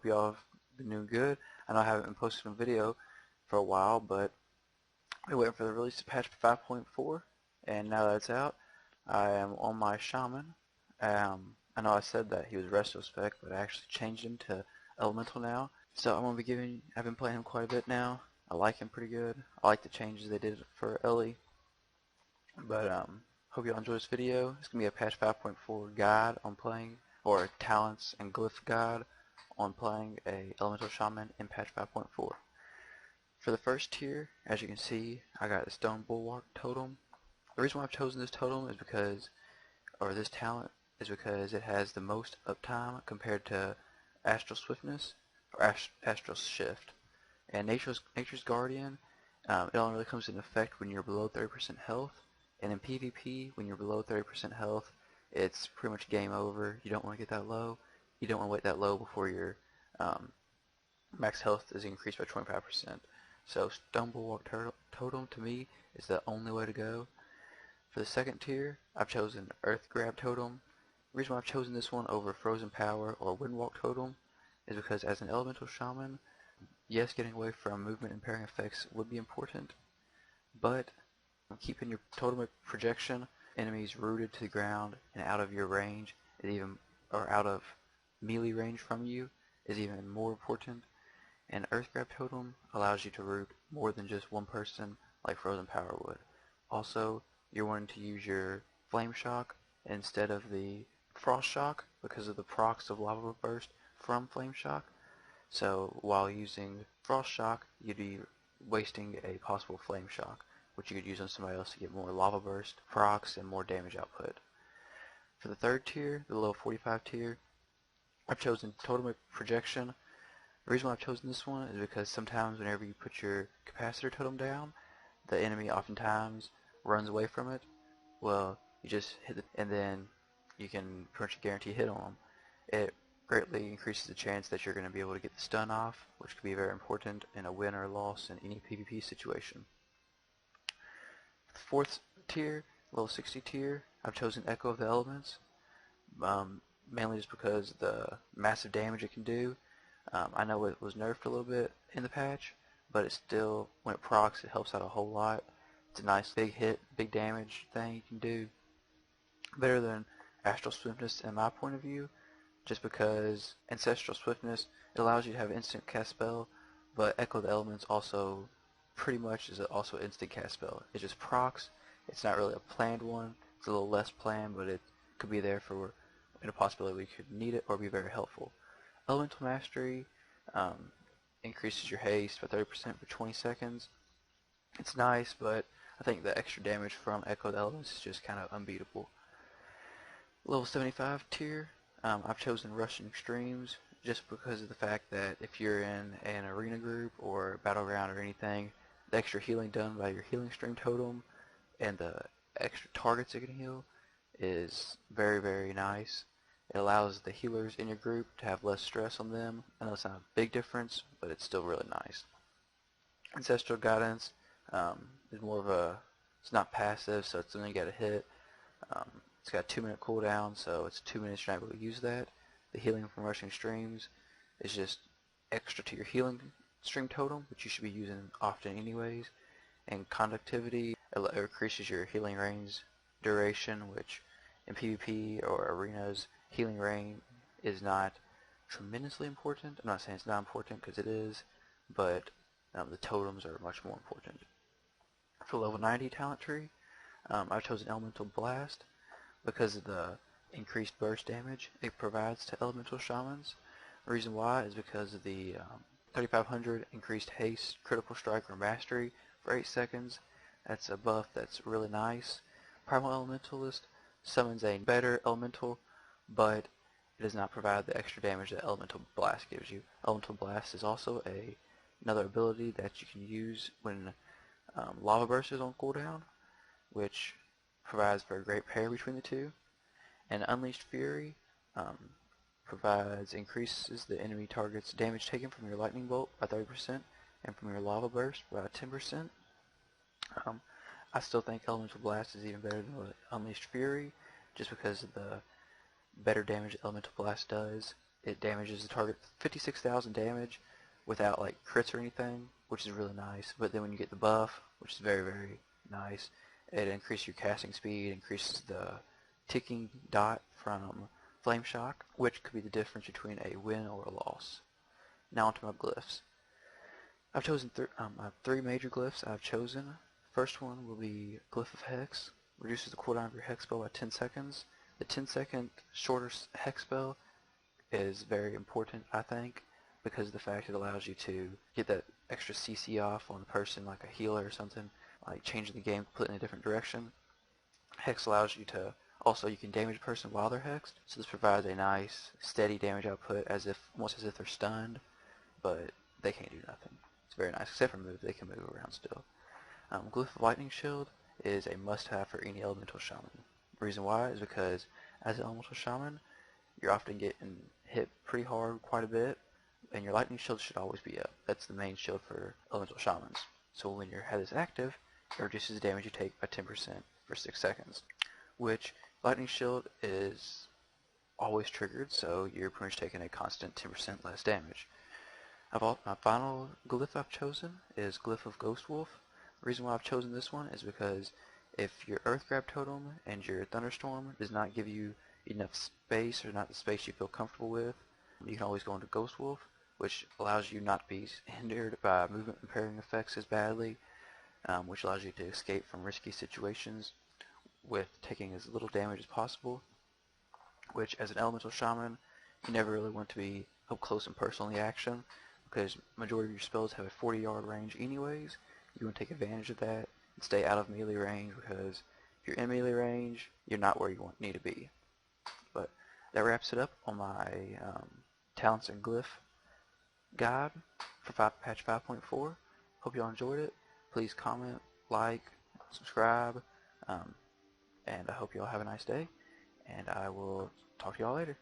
y'all have been doing good. I know I haven't been posting a video for a while, but we're waiting for the release of patch 5.4, and now that it's out, I am on my shaman. I know I said that he was resto spec, but I actually changed him to elemental now. So I'm gonna be I've been playing him quite a bit now. I like him pretty good. I like the changes they did for Ellie. But hope y'all enjoy this video. It's gonna be a patch 5.4 guide on playing, or talents and glyph guide on playing a elemental shaman in patch 5.4. For the first tier, as you can see, I got the stone bulwark totem. The reason why I've chosen this totem is because, or this talent, is because it has the most uptime compared to astral swiftness or astral shift. And nature's guardian, it only really comes into effect when you're below 30% health. And in PvP, when you're below 30% health, it's pretty much game over. You don't want to get that low. You don't want to wait that low before your max health is increased by 25%. So Stone Bulwark Totem to me is the only way to go. For the second tier, I've chosen Earth Grab Totem. The reason why I've chosen this one over Frozen Power or Windwalk Totem is because as an elemental shaman, yes, getting away from movement impairing effects would be important, but keeping your totem projection, enemies rooted to the ground and out of your range, or out of melee range from you, is even more important. And Earth Grab Totem allows you to root more than just one person like Frozen Power would. Also, you're wanting to use your Flame Shock instead of the Frost Shock because of the procs of Lava Burst from Flame Shock. So while using Frost Shock, you'd be wasting a possible Flame Shock, which you could use on somebody else to get more Lava Burst procs and more damage output. For the third tier, the low 45 tier, I've chosen Totem Projection. The reason why I've chosen this one is because sometimes whenever you put your capacitor totem down, the enemy oftentimes runs away from it. Well, you just hit it, and then you can pretty much guarantee a hit on them. It greatly increases the chance that you're going to be able to get the stun off, which could be very important in a win or loss in any PvP situation. The fourth tier, level 60 tier, I've chosen Echo of the Elements, mainly just because of the massive damage it can do. I know it was nerfed a little bit in the patch, but it still, when it procs, it helps out a whole lot. It's a nice big hit, big damage thing you can do. Better than Astral Swiftness in my point of view, just because Ancestral Swiftness, it allows you to have instant cast spell, but Echo of the Elements also pretty much is also instant cast spell. It just procs. It's not really a planned one. It's a little less planned, but it could be there for in a possibility we could need it or be very helpful. Elemental Mastery increases your haste by 30% for 20 seconds. It's nice, but I think the extra damage from Echo of the Elements is just kind of unbeatable. Level 75 tier, I've chosen Russian Extremes just because of the fact that if you're in an arena group or battleground or anything, the extra healing done by your healing stream totem and the extra targets it can heal is very, very nice. It allows the healers in your group to have less stress on them. I know it's not a big difference, but it's still really nice. Ancestral Guidance is more of a, it's not passive, so it's only got a hit. It's got a 2-minute cooldown, so it's 2 minutes you're not able to use that. The healing from Rushing Streams is just extra to your healing stream totem, which you should be using often anyways. And Conductivity, it increases your healing range duration, which in PvP or arenas, healing range is not tremendously important. I'm not saying it's not important because it is, but the totems are much more important. For level 90 talent tree, I've chosen Elemental Blast because of the increased burst damage it provides to elemental shamans. The reason why is because of the 3500 increased haste, critical strike, or mastery for 8 seconds. That's a buff that's really nice. Primal Elementalist summons a better elemental, but it does not provide the extra damage that Elemental Blast gives you. Elemental Blast is also another ability that you can use when Lava Burst is on cooldown, which provides for a great pair between the two. And Unleashed Fury increases the enemy target's damage taken from your Lightning Bolt by 30% and from your Lava Burst by 10%. I still think Elemental Blast is even better than Unleashed Fury, just because of the better damage Elemental Blast does It damages the target 56,000 damage without like crits or anything, which is really nice. But then when you get the buff, which is very, very nice, it increases your casting speed, increases the ticking dot from Flame Shock, which could be the difference between a win or a loss. Now onto my glyphs. I've chosen I have three major glyphs I've chosen. First one will be Glyph of Hex. Reduces the cooldown of your hex spell by 10 seconds. The 10-second shorter hex spell is very important, I think, because of the fact it allows you to get that extra CC off on a person like a healer or something, like changing the game completely in a different direction. Hex allows you to also, you can damage a person while they're hexed, so this provides a nice steady damage output almost as if they're stunned, but they can't do nothing. It's very nice, except for move, they can move around still. Glyph of Lightning Shield is a must-have for any elemental shaman. The reason why is because as an elemental shaman, you're often getting hit pretty hard quite a bit, and your lightning shield should always be up. That's the main shield for elemental shamans. So when you have this active, it reduces the damage you take by 10% for 6 seconds, which lightning shield is always triggered, so you're pretty much taking a constant 10% less damage. My final glyph I've chosen is Glyph of Ghost Wolf. The reason why I've chosen this one is because if your Earth Grab Totem and your Thunderstorm does not give you enough space or not the space you feel comfortable with, you can always go into Ghost Wolf, which allows you not to be hindered by movement impairing effects as badly, which allows you to escape from risky situations with taking as little damage as possible, which as an elemental shaman, you never really want to be up close and personal in the action, because majority of your spells have a 40-yard range anyways. You want to take advantage of that and stay out of melee range, because if you're in melee range, you're not where you need to be. But that wraps it up on my talents and glyph guide for patch 5.4. Hope y'all enjoyed it. Please comment, like, subscribe, and I hope y'all have a nice day, and I will talk to y'all later.